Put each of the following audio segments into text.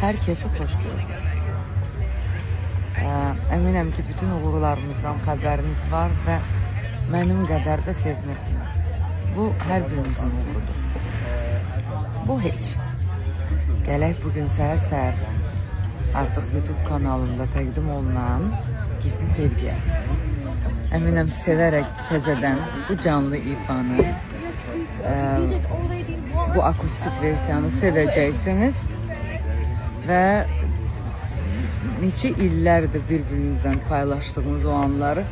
hər kəsi xoş gördük. Əminəm ki, bütün uğurlarımızdan xəbəriniz var və mənim qədər də sevinirsiniz. Bu, hər birimizin uğurudur. Bu heç. Gələk bugün səhər-səhər artıq YouTube kanalında təqdim olunan Gizli Sevgiyə. Əminəm sevərək təzədən bu canlı ifanı, bu akustik versiyanı sevəcəksiniz və neçə illərdir bir-birinizdən paylaşdığınız o anları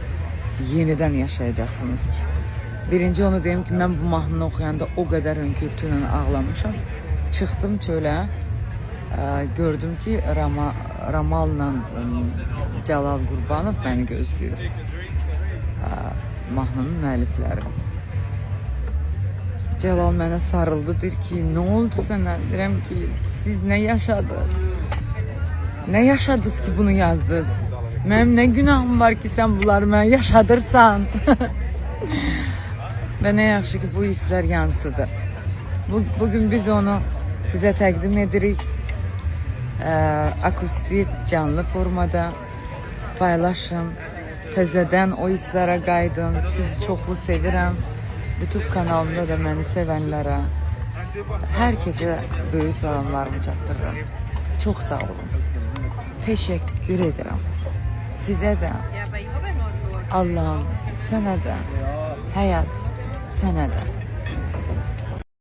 yenidən yaşayacaqsınız. Birinci onu deyim ki, mən bu mahnını oxuyanda o qədər hönkürtü ilə ağlamışam. Çıxdım çölə, gördüm ki, Ramal'la Cəlal Qurbanov məni gözləyir. Mahnının müəllifləri. Cəlal mənə sarıldı, deyir ki, nə oldu sənə? Deyirəm ki, siz nə yaşadınız? Nə yaşadınız ki, bunu yazdınız? Mənim nə günahım var ki, sən bunları mənə yaşadırsan? Və nə yaxşı ki, bu hisslər yansıdı. Bugün biz onu sizə təqdim edirik. Akustik, canlı formada paylaşın. Təzədən o hisslərə qaydın. Sizi çoxlu sevirəm. YouTube kanalımda da məni sevənlərə, hər kəsə böyük salamlarımı çatdırıram. Çox sağ olun. Teşekkür edirəm. Sizə də, Allah'ım, sənə də, həyat, sənə də.